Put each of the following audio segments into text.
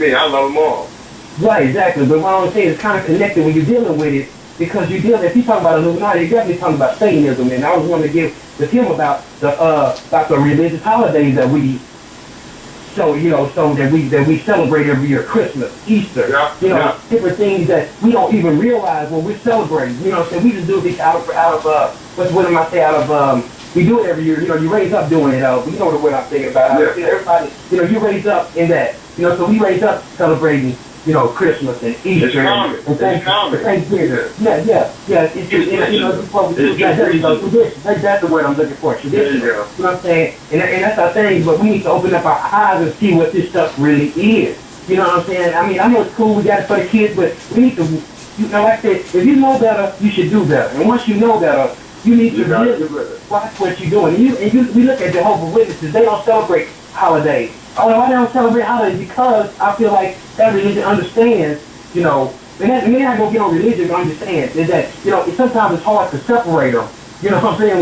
me. I love them all. Right, exactly. But what I'm saying is kind of connected when you're dealing with it, because if you talk about Illuminati, you're definitely talking about Satanism. And I was going to give the him about the religious holidays that we so that we celebrate every year, Christmas, Easter, different things that we don't even realize when we're celebrating. So we just do this out of we do it every year. You raise up doing it. You know what I'm thinking about. Yeah. Everybody, you raise up in that. So we raise up celebrating, Christmas and Easter and Thanksgiving. Yeah. It's what we do. That's the word I'm looking for. Tradition. You know what I'm saying? And that's our thing. But we need to open up our eyes and see what this stuff really is. You know what I'm saying? I mean, I know it's cool. We got it for the kids, but we need to. Like I said, if you know better, you should do better. And once you know better, you need to really watch what you're doing. We look at Jehovah's Witnesses. They don't celebrate holidays. Why they don't celebrate holidays? Because I feel like that religion understands, we're not going to get on religion, but I'm just saying is that, sometimes it's hard to separate them. You know what I'm saying?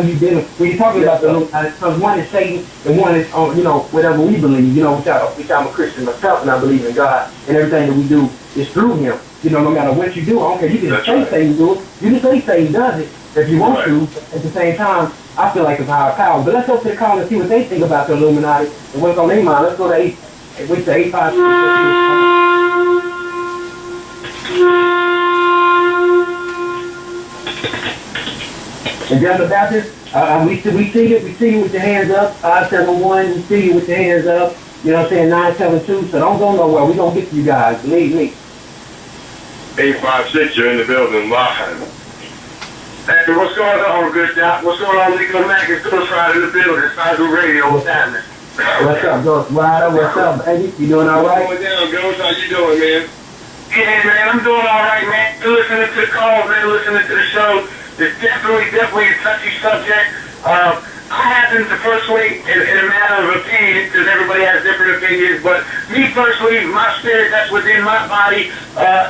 When you're talking about because one is Satan and one is, whatever we believe, which I'm a Christian myself and I believe in God, and everything that we do is through Him. No matter what you do, I don't care. You can say Satan do it. You can say Satan does it if you want to. At the same time, I feel like it's higher power. But let's go to the call and see what they think about the Illuminati and what's on their mind. Let's go to 856. And John the Baptist, we see you with your hands up. 571, we see you with your hands up. You know what I'm saying? 972. So don't go nowhere. We're going to get to you guys. Believe me. 856, you're in the building live. Hey, what's going on, good Doc? What's going on, Nico Mac? It's Ghost Rider in the building. Cyber Radio. What's happening? What's up, Ghost Rider? What's up, baby? You doing all right? What's going down, Ghost? How you doing, man? Yeah, man, I'm doing all right, man. Listening to the calls, man, listening to the show. It's definitely a touchy subject. I happen to personally, in a matter of opinion, because everybody has different opinions, but me personally, my spirit that's within my body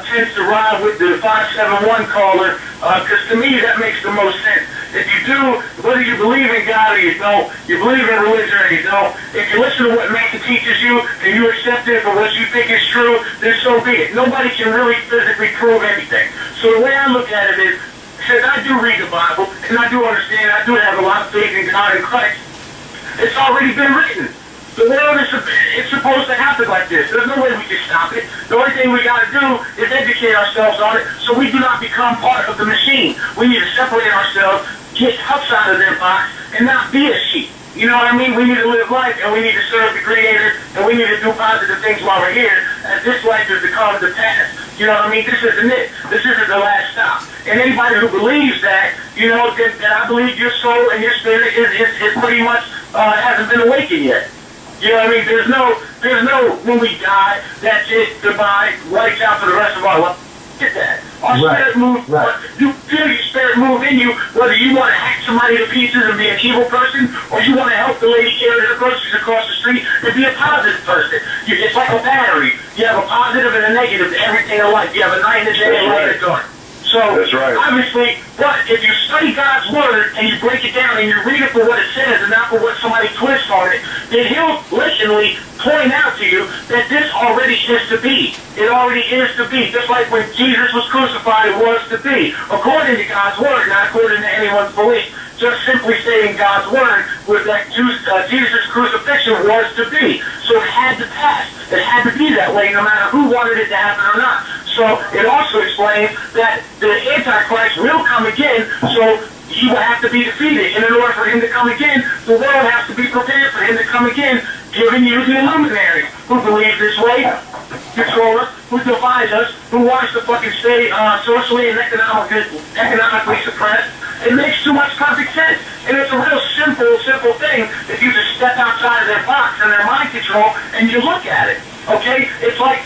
tends to ride with the 571 caller, because to me that makes the most sense. If you do, whether you believe in God or you don't, you believe in religion or you don't, if you listen to what man teaches you and you accept it for what you think is true, then so be it. Nobody can really physically prove anything. So the way I look at it is, since I do read the Bible, and I do understand, I do have a lot of faith in God and Christ, it's already been written. The world it's supposed to happen like this. There's no way we can stop it. The only thing we got to do is educate ourselves on it so we do not become part of the machine. We need to separate ourselves, get huts out of their box, and not be a sheep. You know what I mean? We need to live life, and we need to serve the Creator, and we need to do positive things while we're here, as this life is to come to pass. You know what I mean? This isn't it. This isn't the last stop. And anybody who believes that, that I believe your soul and your spirit is pretty much hasn't been awakened yet. You know what I mean? There's no when we die, that's it, goodbye, lights out for the rest of our life. Get that. Our spirit moves. You feel your spirit move in you, whether you want to hack somebody to pieces and be an evil person, or you want to help the lady carry her groceries across the street and be a positive person. It's like a battery. You have a positive and a negative to everything in life. You have a night and a day and light and a dark. So, obviously, but if you study God's Word and you break it down and you read it for what it says and not for what somebody twists on it, then He'll blatantly point out to you that this already is to be. It already is to be. Just like when Jesus was crucified, it was to be. According to God's Word, not according to anyone's belief. Just simply stating God's Word was that Jesus' crucifixion was to be. So it had to pass. It had to be that way no matter who wanted it to happen or not. So it also explains that the Antichrist will come again, so he will have to be defeated. And in order for him to come again, the world has to be prepared for him to come again, giving you the luminaries who believe this way, control us, who divide us, who wants to fucking stay socially and economically suppressed. It makes too much perfect sense. And it's a real simple thing if you just step outside of their box and their mind control and you look at it. Okay? It's like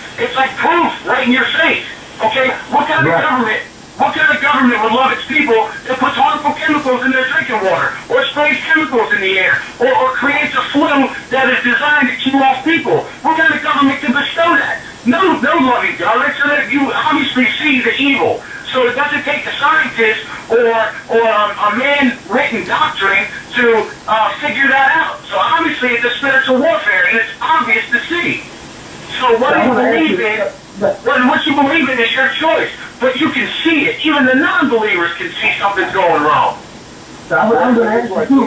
proof right in your face. Okay? What kind of government would love its people that puts harmful chemicals in their drinking water, or sprays chemicals in the air, or creates a flu that is designed to kill off people? What kind of government can bestow that? No loving government, so that you obviously see the evil. So it doesn't take a scientist or a man-written doctrine to figure that out. So obviously it's a spiritual warfare, and it's obvious to see. So So what you believe in, what you believe in is your choice. But you can see it. Even the non-believers can see something's going wrong. So I'm going to ask you too.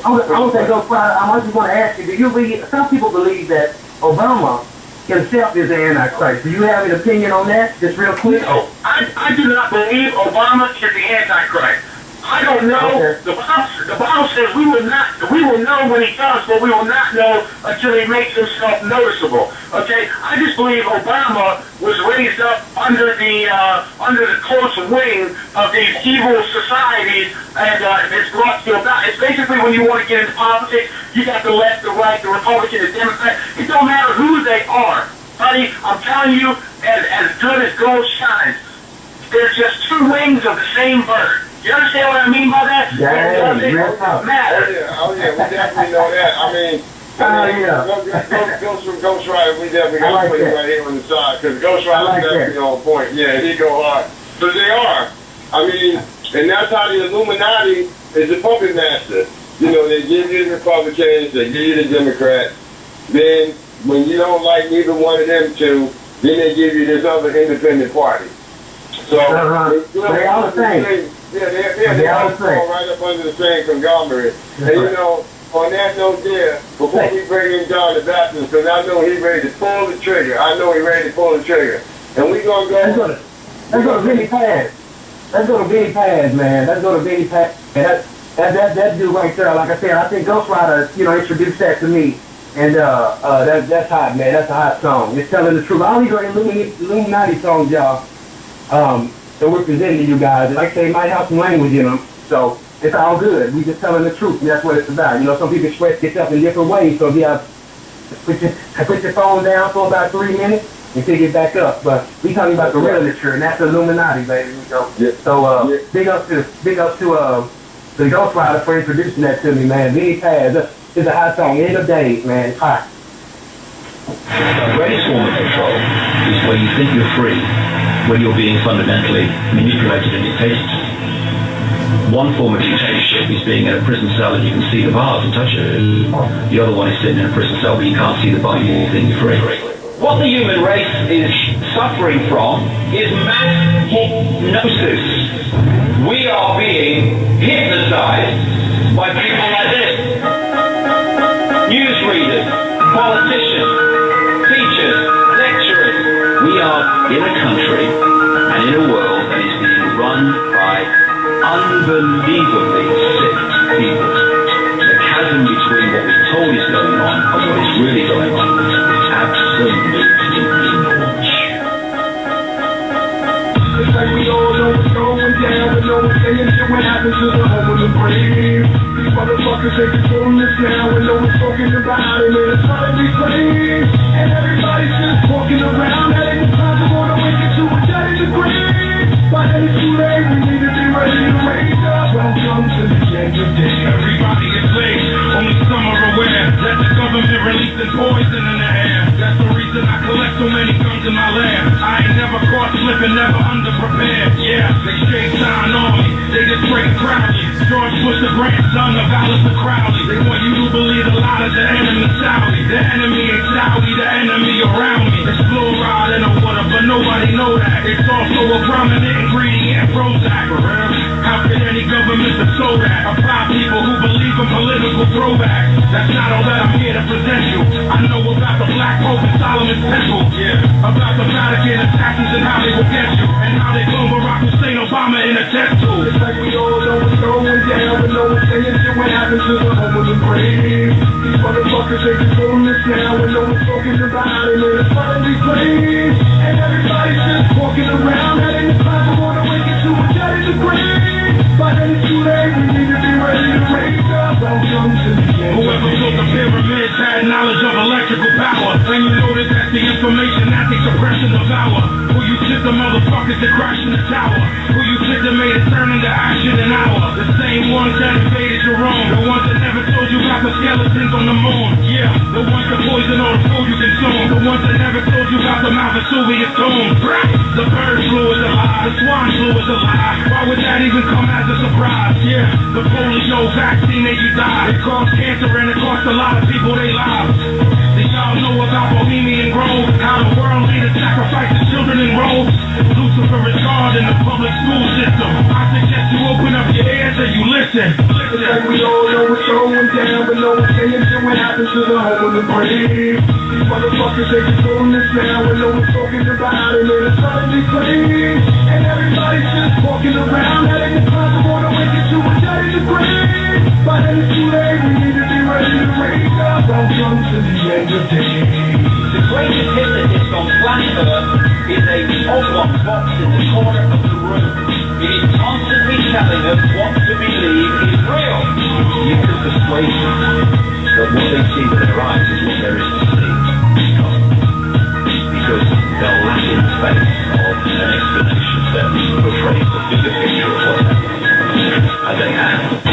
I'm going to go further. I just want to ask you, do you believe, some people believe that Obama himself is the Antichrist. Do you have an opinion on that, just real quick? No, I do not believe Obama is the Antichrist. I don't know. Okay. The Bible says we will know when he comes, but we will not know until he makes himself noticeable. Okay? I just believe Obama was raised up under the close wing of these evil societies, and it's brought to about. It's basically when you want to get into politics, you got the left, the right, the Republican, the Democrat. It don't matter who they are, buddy. I'm telling you, as good as gold shines, they're just two wings of the same bird. You understand what I mean by that? Yeah, it doesn't matter. Oh yeah, we definitely know that. I mean, Ghost Rider, we definitely got to put him right here on the side, because Ghost Rider is definitely on point. Yeah, he go hard. But they are. I mean, and that's how the Illuminati is the puppet master. You know, they give you the Republicans, they give you the Democrats. Then, when you don't like neither one of them two, then they give you this other independent party. So, they all the same. Yeah, they all fall right up under the same conglomerate. And you know, on that note there, before we bring in John the Baptist, because I know he's ready to pull the trigger. And we're going to go... Let's go to Vinny Paz. Let's go to Vinny Paz, man. Let's go to Vinny Paz. And that dude right there, like I said, I think Ghost Rider, introduced that to me. And that's hot, man. That's a hot song. It's telling the truth. All these are Illuminati songs, y'all. So we're presenting to you guys. Like I say, it might have some language in them. So it's all good. We just telling the truth. And that's what it's about. Some people express themselves in different ways. So if you have, put your phone down for about 3 minutes and pick it back up. But we talking about the real literature, and that's Illuminati, baby. So big up to the Ghost Rider for introducing that to me, man. Vinny Paz. It's a hot song. End of days, man. It's hot. The greatest form of control is when you think you're free, when you're being fundamentally manipulated and dictated to. One form of dictatorship is being in a prison cell and you can see the bars and touch it. The other one is sitting in a prison cell but you can't see the bar, you think you're free. What the human race is suffering from is mass hypnosis. We are being hypnotized by people like this. Newsreaders, politicians, teachers, lecturers. We are in a country and in a world that is being run by unbelievably sick people. The chasm between what we're told is going on and what is really going on is absolutely enormous. It's like we all know what's going down, but no one's saying shit what happens to the home of the brave. These motherfuckers, they controlling us now, and no one's talking about it, man, it's trying to be clean. And everybody's just walking around, that ain't the time to wanna wake it to a dead in the grave. But it's too late, we need to be ready to raise up. Welcome to the end of days. Everybody is late, only some are aware that the government releasing poison in the air. That's the reason I collect so many guns in my lab. I ain't never caught slipping, never underprepared. Yeah, they straight sign on me, they just straight crowd me. George Bush, the grandson of Alistair Crowley. They want you to believe a lot of the enemy Saudi. The enemy ain't Saudi, the enemy around me. It's fluoride in the water, but nobody know that. It's also a prominent ingredient in Prozac. For real? How can any government bestow that? Apply people who believe in political throwback. That's not all that I'm here to present you. I know about the Black Pope and Solomon's Temple. Yeah. About the Vatican assassins and how they will get you. And how they blow Barack Hussein Obama in a test tube. It's like we all know what's going down, but no one's saying shit what happened to the home of the brave. These motherfuckers, they controlling us now, and no one's talking about it, man, it's finally clean. And everybody's just walking around, that ain't the time to wanna wake it to a dead in the grave. But then it's too late, we need to be ready to raise up. Welcome to the end. Whoever built the pyramids had knowledge of electrical power. And you know that that's the information that they suppression devour. Who you shit the motherfuckers that crash in the tower? Who you shit that made it turn into action an hour? The same ones that invaded your own. The ones that never told you about the skeletons on the moon. Yeah, the ones that poison all the food you consume. The ones that never told you about the Mount Vesuvius tomb. The bird flu is a lie. The swine flu is a lie. Why would that even come as a surprise? Yeah, the polio vaccine made you die. It caused cancer and it cost a lot of people their lives. Do y'all know know about Bohemian Grove, how the world leaders sacrifice the children in rows. Lucifer is God in the public school system. I suggest you open up your ears and you listen. It's like we all know what's going down, but no one's saying shit what happens to the home of the brave. These motherfuckers, they controlling this now, and no one's talking about it, and it's suddenly clean. And everybody's just walking around, heading the club, and wanna wake it to a dead in the grave. But then it's too late, we need to be ready to wake up. Welcome to the end of days. The greatest hypnotist on planet Earth is a oblong box in the corner of the room. It is constantly telling us what to believe is real. You can persuade them that what they see with their eyes is what there is to see. Because they'll lack in the face of an explanation that portrays the bigger picture of what's happening as they have.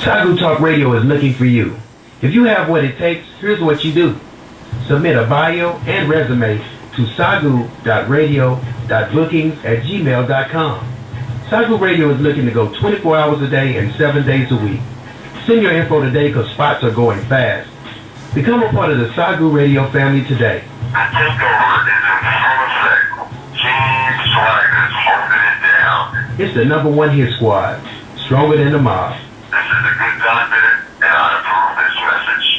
Sagu Talk Radio is looking for you. If you have what it takes, here's what you do. Submit a bio and resume to sagu.radio.bookings@gmail.com. Sagu Radio is looking to go 24 hours a day and 7 days a week. Send your info today because spots are going fast. Become a part of the Sagu Radio family today. The takeover is in full effect. Gene Swagger's holding it down. It's the #1 hit squad, stronger than the mob. This is the Good Time Minute, and I approve this message.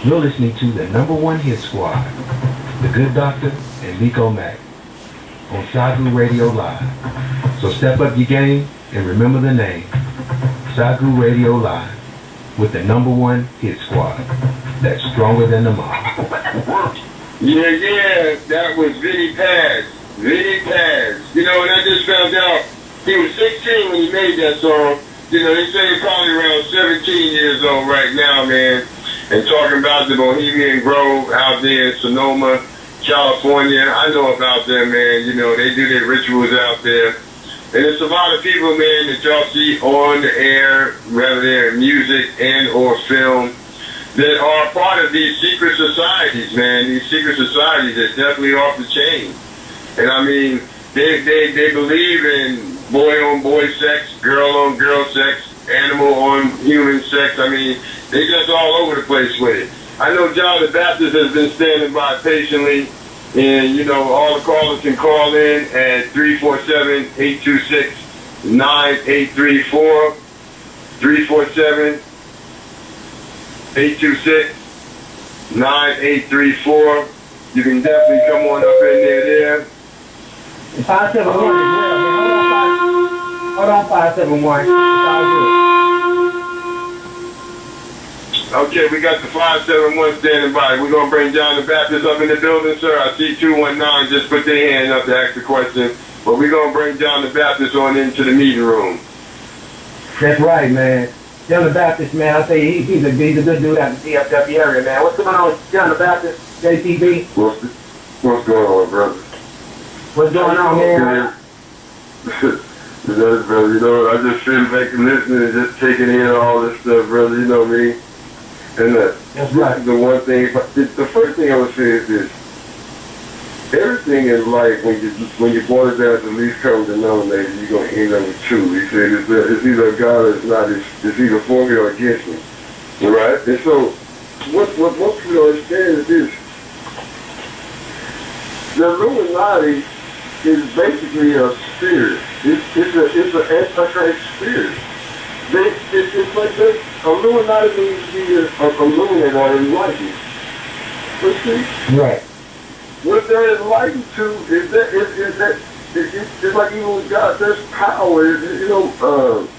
You're listening to the #1 hit squad, The Good Doctor and Nico Mack, on Sagu Radio Live. So step up your game and remember the name, Sagu Radio Live, with the #1 hit squad that's stronger than the mob. Yeah, that was Vinny Paz. Vinny Paz. You know, and I just found out he was 16 when he made that song. You know, they say he's probably around 17 years old right now, man. And talking about the Bohemian Grove out there in Sonoma, California. I know about them, man. You know, they do their rituals out there. And there's a lot of people, man, that y'all see on the air, whether they're in music and or film, that are part of these secret societies, man. These secret societies are definitely off the chain. And I mean, they believe in boy-on-boy sex, girl-on-girl sex, animal-on-human sex. I mean, they just all over the place with it. I know John the Baptist has been standing by patiently, and, you know, all the callers can call in at 347-826-9834, 347-826-9834. You can definitely come on up in there. 571 as well, man. Hold on, 571. It's all good. Okay, we got the 571 standing by. We're going to bring John the Baptist up in the building, sir. I see 219 just put their hand up to ask the question. But we're going to bring John the Baptist on into the meeting room. That's right, man. John the Baptist, man, I say he's a good dude out in the DFW area, man. What's going on with John the Baptist, JTB? What's going on, brother? What's going on, man? Brother, you know, I just sitting back and listening and just taking in all this stuff, brother, you know me. And that's right. The one thing, the first thing I would say is this. Everything in life, when you boil it down to the least common denominator, you're going to end up with two. He said it's either God or it's not. It's either for me or against me. Right? And so, what most people don't understand is this. The Illuminati is basically a spirit. It's an antichrist spirit. It's like this. Illuminati means to be illuminated or enlightened. But see? Right. What they're enlightened to is that it's like even with God, there's power, you know,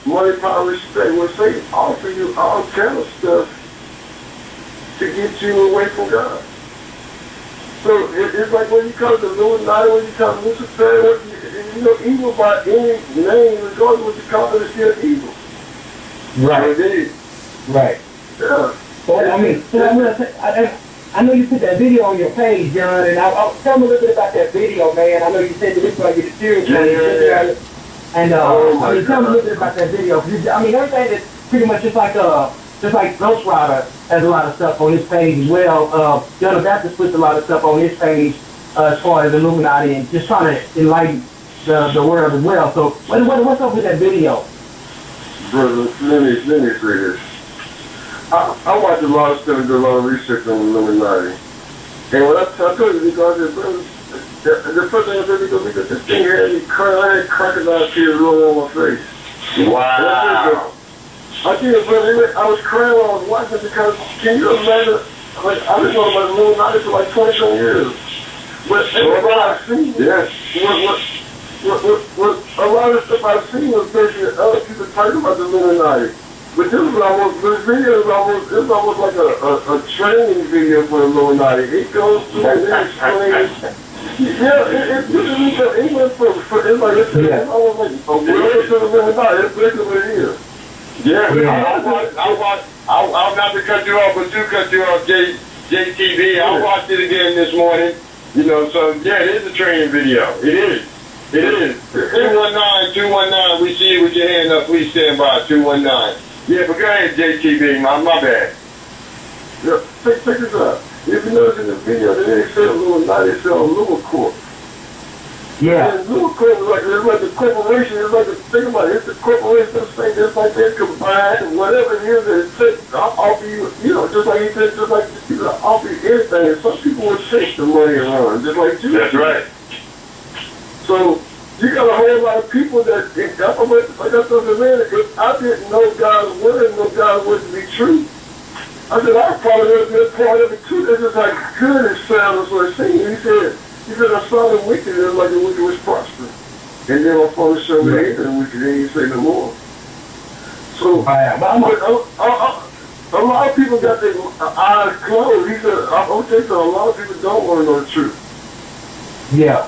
money, power, respect. When Satan offers you all kind of stuff to get you away from God. So it's like when you come to Illuminati, when you come to Lucifer, you know, evil by any name, regardless of what you call it, is still evil. Right. Indeed. Right. Yeah. So, I mean, I know you put that video on your page, John, and I'll tell me a little bit about that video, man. I know you said that this is like your serious Yeah. and I mean, tell me a little bit about that video. I mean, everything is pretty much just like Ghost Rider has a lot of stuff on his page as well. John the Baptist puts a lot of stuff on his page as far as Illuminati and just trying to enlighten the world as well. So what's up with that video? Brother, let me say this. I watch a lot of stuff and do a lot of research on the Illuminati. And when I told you, because the first thing I said, because this thing had me crying, I had crocodile tears rolling on my face. Wow. I tell you, brother, I was crying while I was watching because, can you imagine, like, I've been talking about the Illuminati for like 20-some years. But what I've seen, Yes. what a lot of stuff I've seen was basically other people talking about the Illuminati. But this video is almost like a training video for the Illuminati. It goes through and it explains. Yeah, it went from, it's like, it's almost like a word to the Illuminati. It's basically what it is. Yeah. I'll not to cut you off, but to cut you off, JTV. I watched it again this morning. You know, so yeah, it is a training video. It is. 219, we see you with your hand up. Please stand by. 219. Yeah, but go ahead, JTV. My bad. Yeah, check this out. If you notice in the video, they didn't say Illuminati, they said Illumicorp. Yeah. And Illumicorp is like the corporation, it's like think about it, it's the corporation of things, it's like they combine whatever it is that it says, I'll offer you, just like he said, just like I'll offer you anything. And some people will shake the money around, just like you. That's right. So you got a whole lot of people that, like I told the man, if I didn't know God's word and know God's word to be true, I said, I probably would have been a part of it too. That's just how good it sounds what it seems. He said, I saw the wicked, it was like the wicked was prospering. And then I found the show the wicked, and he didn't say no more. So, a lot of people got their eyes closed. He said, I'm saying a lot of people don't want to know the truth. Yeah.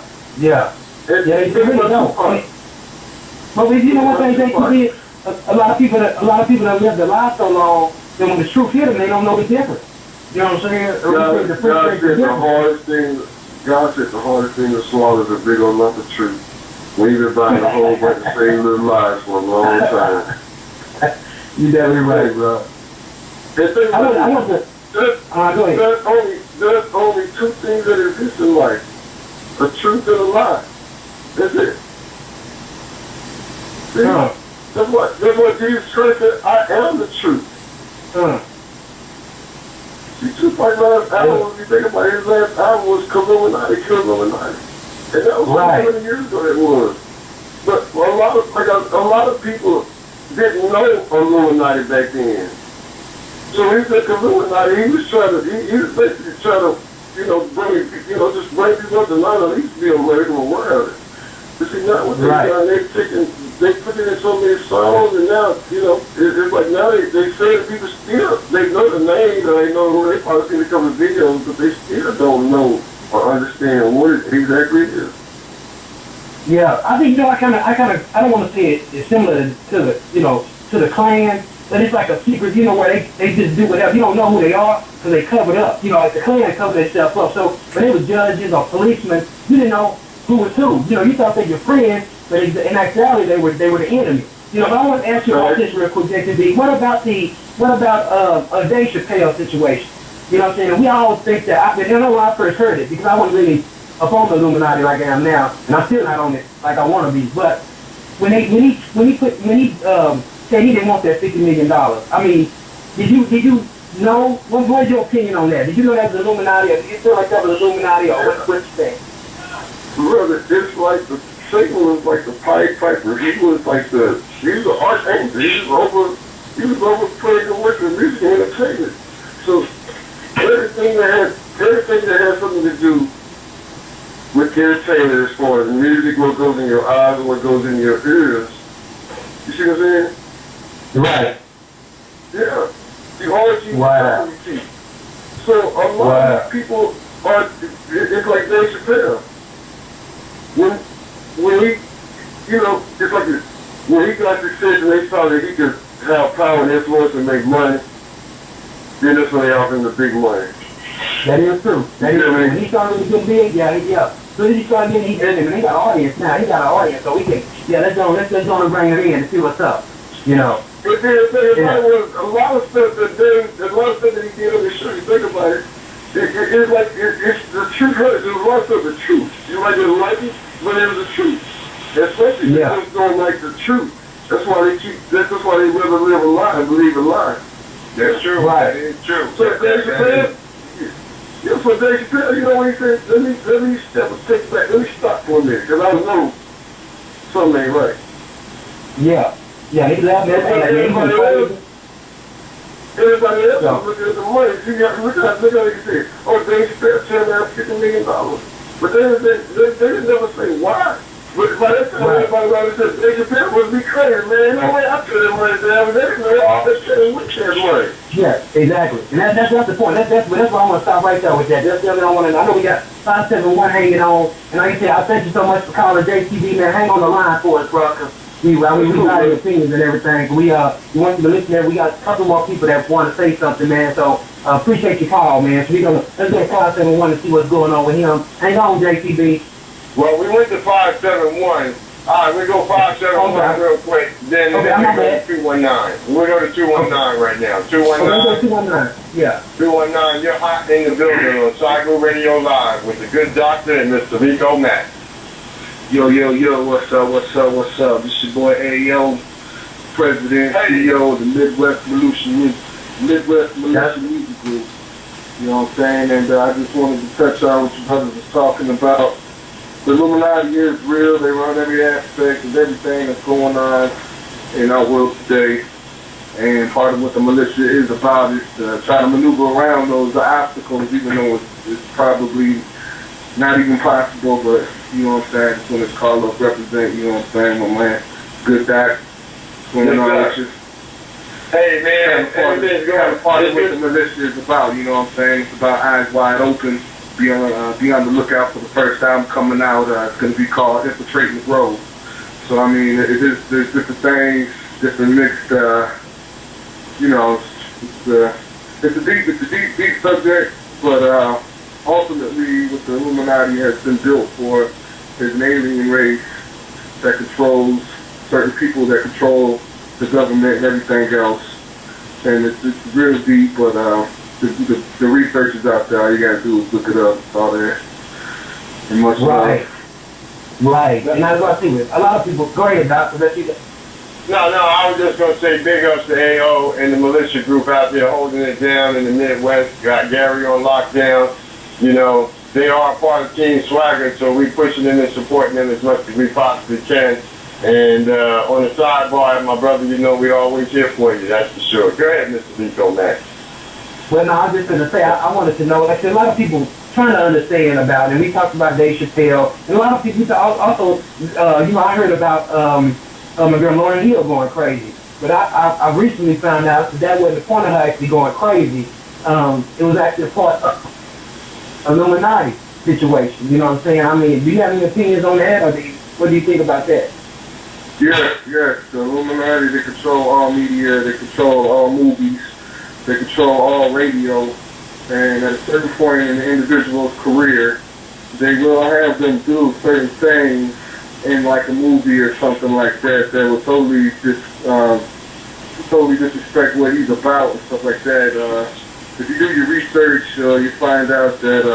They really don't. But you know what they think? A lot of people that live their lives so long, then when the truth hit them, they don't know the difference. You know what I'm saying? God said the hardest thing to swallow is a big old lump of truth. We've been buying a whole bunch of same little lies for a long time. You're definitely right, bro. There's only two things that exist in life: a truth and a lie. That's it. See, that's what Jesus Christ said. I am the truth. See, just like last album, if you think about it, his last album was Illuminati. And that was right. 20 years ago it was. But a lot of people didn't know Illuminati back then. So he said Illuminati, he was basically trying to, just bring people up to not at least be aware of it. But see, now what they've done, they put it in so many songs, and now, it's like now they say that people still, they know the names, or they know who they probably seen a couple of videos, but they still don't know or understand what it exactly is. Yeah, I think, I don't want to say it's similar to the Klan, but it's like a secret, where they just do whatever. You don't know who they are, because they cover it up. Like the Klan covered themselves up. So when they were judges or policemen, you didn't know who was who. You thought they were your friends, but in actuality they were the enemy. But I want to ask you about this real quick, JTV. What about Dave Chappelle situation? You know what I'm saying? And we all think that. I know when I first heard it, because I wasn't really up on the Illuminati like I am now, and I'm still not on it like I want to be. But when he said he didn't want that $50 million, I mean, did you know? What was your opinion on that? Did you know that was Illuminati, or did you feel like that was Illuminati, or what you think? Brother, it's like Satan was like the Pied Piper. He was the archangel. He was over praise and worship, music and entertainment. So everything that had something to do with entertainment, as far as music, what goes in your eyes and what goes in your ears. You see what I'm saying? Right. Yeah. The origin of reality. So a lot of people it's like Dave Chappelle. When he, it's like when he got success and they saw that he could have power and influence and make money, then that's when they offered him the big money. That is true. When he started to get big, yeah. So he started getting, he got an audience now. He got an audience, so we can, let's go and bring it in and see what's up. But there was a lot of stuff that he did on the show. You think about it. It's like it's the truth. There's a lot of stuff the truth. You might didn't like it, but it was the truth. Especially if they don't like the truth. That's why they rather live a lie and believe a lie. That's true. Right. That is true. So Dave Chappelle, yeah, for Dave Chappelle, you know what he said? Let me take back. Let me stop for a minute, because I know something ain't right. Yeah. Yeah, he left that thing. Everybody else look at the money. See, look at what he said. Oh, Dave Chappelle turned down $50 million. But they didn't never say why. But by that time, everybody around said, Dave Chappelle would be crazy, man. No way I turned that money down. They didn't know all that shit in which money. Yeah, exactly. And that's the point. That's why I want to stop right there with that. That's the other thing I want to know. I know we got 571 hanging on. And like I said, I thank you so much for calling JTV, man. Hang on the line for us, bro. We got your opinions and everything. We want you to listen there. We got a couple more people that want to say something, man. So appreciate your call, man. So let's get 571 to see what's going on with him. Hang on, JTV. Well, we went to 571. All right, we go 571 real quick. Then we go to 219. We go to 219 right now. 219. 219. Yeah. 219. You're hot in the building on Cycle Radio Live with the good doctor and Mr. Rico Mack. Yo, what's up? This your boy Ayo, President, CEO of the Midwest Militia Music Group. You know what I'm saying? And I just wanted to touch on what your brothers was talking about. The Illuminati is real. They run every aspect of everything that's going on in our world today. And part of what the militia is about is to try to maneuver around those obstacles, even though it's probably not even possible, but you know what I'm saying? Just when it's Carlos represent, you know what I'm saying? My man, good doc. Going on with you. Hey man, everything's going part of what the militia is about, you know what I'm saying? It's about eyes wide open. Be on the lookout for the first album coming out. It's going to be called Infiltrating the Grove. So I mean, there's different things, different mixed. You know, it's a deep subject, but ultimately, what the Illuminati has been built for is an alien race that controls certain people that control the government and everything else. And it's real deep, but the research is out there. All you gotta do is look it up. It's all there. And much Right. And I was going to see a lot of people. Go ahead, Doctor. No, I was just going to say big ups to AO and the militia group out there holding it down in the Midwest. Got Gary on lockdown. You know, they are a part of Team Swagger, so we pushing them and supporting them as much as we possibly can. And on the sidebar, my brother, you know we're always here for you, that's for sure. Go ahead, Mr. Rico Mack. Well, no, I was just going to say, I wanted to know, like, a lot of people trying to understand about it. And we talked about Dave Chappelle. And a lot of people also, you know, I heard about my girl Lauryn Hill going crazy. But I recently found out that wasn't the point of her actually going crazy. It was actually a part of Illuminati situation. You know what I'm saying? I mean, do you have any opinions on that, or what do you think about that? Yes. The Illuminati, they control all media, they control all movies, they control all radio, and at a certain point in the individual's career, they will have them do certain things in like a movie or something like that that will totally disrespect what he's about and stuff like that. If you do your research, you find out that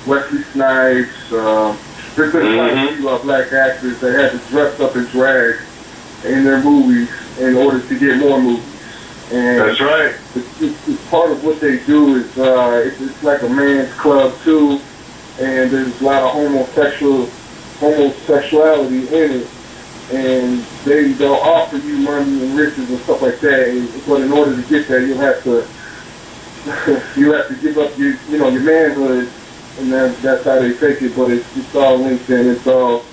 Wesley Snipes, there's been quite a few black actors that had to dress up in drag in their movies in order to get more movies. And that's right. It's part of what they do is it's like a man's club too, and there's a lot of homosexuality in it, and they'll offer you money and riches and stuff like that. But in order to get that, you'll have to give up your manhood, and that's how they take it. But it's all linked in. It's all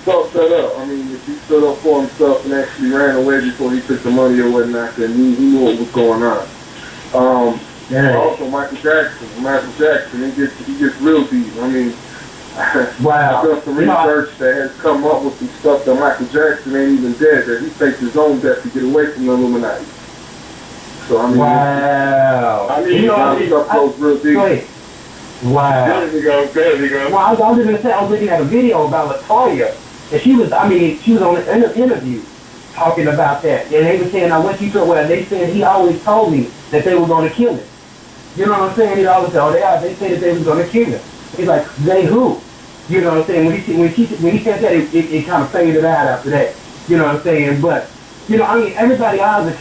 set up. I mean, if he stood up for himself and actually ran away before he took the money or whatnot, then he knew what was going on. Also, Michael Jackson, he gets real deep. I mean, wow. I've done some research that has come up with some stuff that Michael Jackson ain't even dead, that he faked his own death to get away from the Illuminati. So, I mean, wow. Stuff goes real deep. Go ahead. Wow. There you go. Well, I was just going to say, I was looking at a video about LaToya, and she was on an interview talking about that. And they were saying, they said he always told me that they were going to kill him. You know what I'm saying? He always said, they said that they were going to kill him. He's like, they who? You know what I'm saying? When he said that, it kind of faded out after that. You know what I'm saying? But, you know, I mean, everybody eyes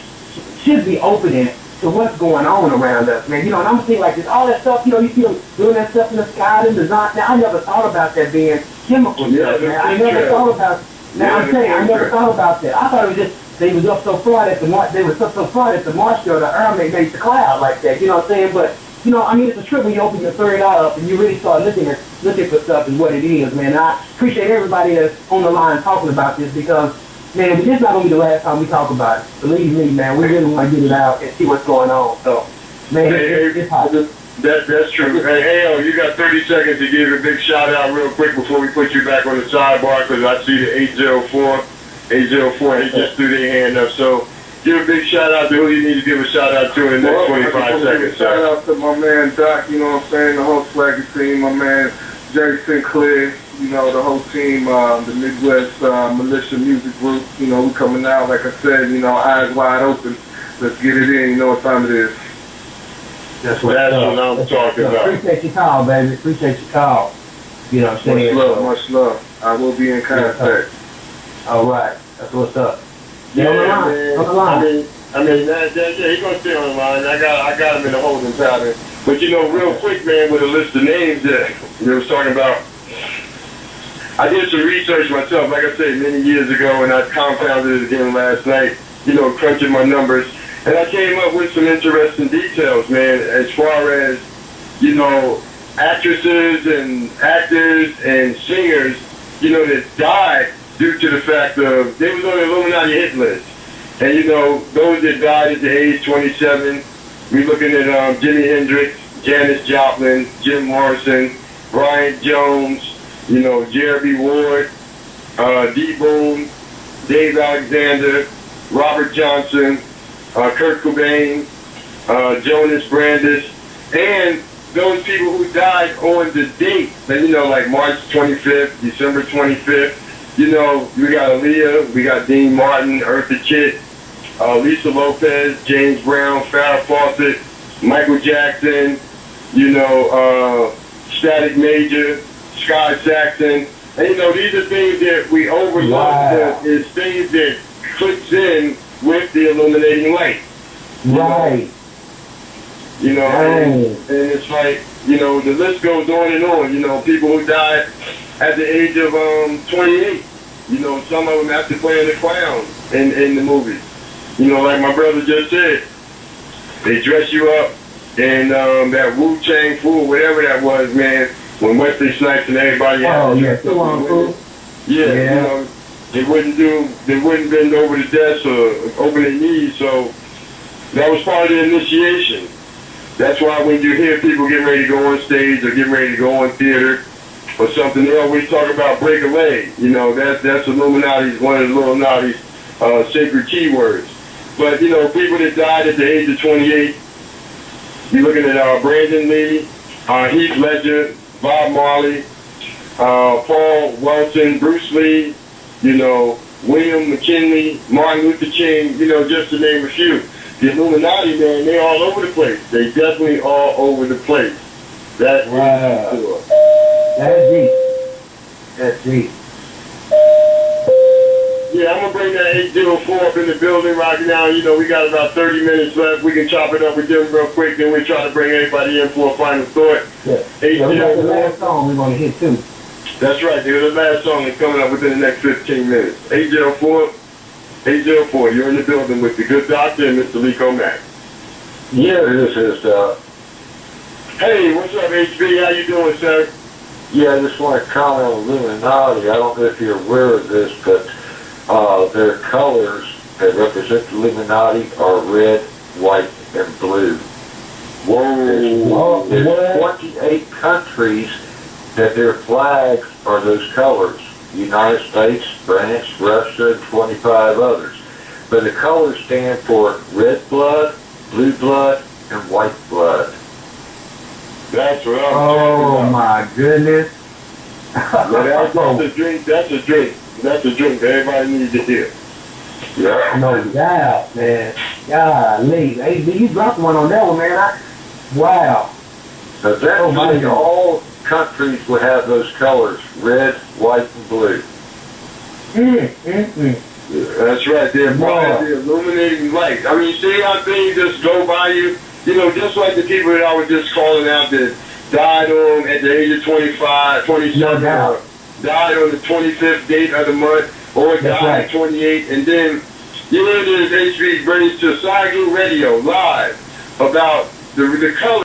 should be opening to what's going on around us, man. You know, and I'm thinking like this, all that stuff, you know, you see them doing that stuff in the sky and design. Now, I never thought about that being chemical stuff, man. I never thought about. Now I'm saying, I never thought about that. I thought it was just they was up so far that they were so far that the moisture, the air made the cloud like that. You know what I'm saying? But you know, I mean, it's a trip when you open your third eye up and you really start looking for stuff and what it is, man. And I appreciate everybody that's on the line talking about this because, man, this is not going to be the last time we talk about it. Believe me, man, we really want to get it out and see what's going on. So, man, it's hot. That's true. Hey, you got 30 seconds to give a big shout out real quick before we put you back on the sidebar because I see the 804, he just threw their hand up. So, give a big shout out to who you need to give a shout out to in the next 25 seconds. Shout out to my man Doc, you know what I'm saying, the whole Swagger team, my man Jerry Sinclair, you know, the whole team, the Midwest Militia Music Group, you know, we coming out, like I said, you know, eyes wide open. Let's get it in, you know what time it is. That's what I'm talking about. Appreciate your call, baby. Appreciate your call. You know what I'm saying? Much love. I will be in contact. All right. That's what's up. Yeah, man. On the line. I mean, he's gonna stay on the line. I got him in a holding pattern. But you know, real quick, man, with a list of names that we was talking about, I did some research myself, like I said, many years ago, and I compounded it again last night. You know, crunching my numbers, and I came up with some interesting details, man, as far as you know, actresses and actors and singers, you know, that died due to the fact of they was on the Illuminati hit list. And, you know, those that died at the age 27, we're looking at Jimi Hendrix, Janis Joplin, Jim Morrison, Brian Jones, you know, Jeremy Ward, D. Boone, Dave Alexander, Robert Johnson, Kurt Cobain, Jonas Brandis, and those people who died on the date, and, you know, like March 25th, December 25th, you know, we got Aaliyah, we got Dean Martin, Eartha Kitt, Lisa Lopez, James Brown, Farrah Fawcett, Michael Jackson, you know, Static Major, Sky Saxon. And, you know, these are things that we overlook. Wow. Is things that clicks in with the illuminating light. Right. You know, and it's like, you know, the list goes on and on. You know, people who died at the age of 28. You know, some of them after playing the clown in the movies. You know, like my brother just said, they dress you up in that Wu-Tang Fool, whatever that was, man, when Wesley Snipes and everybody else. Oh, yeah, still on fool. Yeah, you know, they wouldn't bend over the desk or open their knees, so that was part of the initiation. That's why when you hear people getting ready to go on stage or getting ready to go on theater or something, they always talk about break a leg. You know, that's Illuminati's, one of the Illuminati's sacred keywords. But, you know, people that died at the age of 28, you're looking at Brandon Lee, Heath Ledger, Bob Marley, Paul Wilson, Bruce Lee, you know, William McKinley, Martin Luther King, you know, just to name a few. The Illuminati, man, they're all over the place. They definitely all over the place. That's wow. That's deep. That's deep. Yeah, I'm going to bring that 804 up in the building right now. You know, we got about 30 minutes left. We can chop it up with them real quick, then we try to bring everybody in for a final thought. Yeah. That's the last song we're going to hit, too. That's right, dude. The last song is coming up within the next 15 minutes. 804, you're in the building with the good doctor and Mr. Liko Mack. Yeah, this is, Hey, what's up, HB? How you doing, sir? yeah, I just want to comment on Illuminati. I don't know if you're aware of this, but their colors that represent the Illuminati are red, white, and blue. Whoa. There's 28 countries that their flags are those colors. United States, France, Russia, and 25 others. But the colors stand for red blood, blue blood, and white blood. That's what I'm talking about. My goodness. That's a drink. That's a drink. That's a drink that everybody needs to hear. Yeah. No doubt, man. Golly. Hey, you dropped one on that one, man. Wow. So that's all countries would have those colors, red, white, and blue. That's right. They're bright, the illuminating light. I mean, see how things just go by you? You know, just like the people that I was just calling out that died on at the age of 25, 27, or died on the 25th date of the month, or died at 28, and then you know, there's HB brings to Saigu Radio live about the color.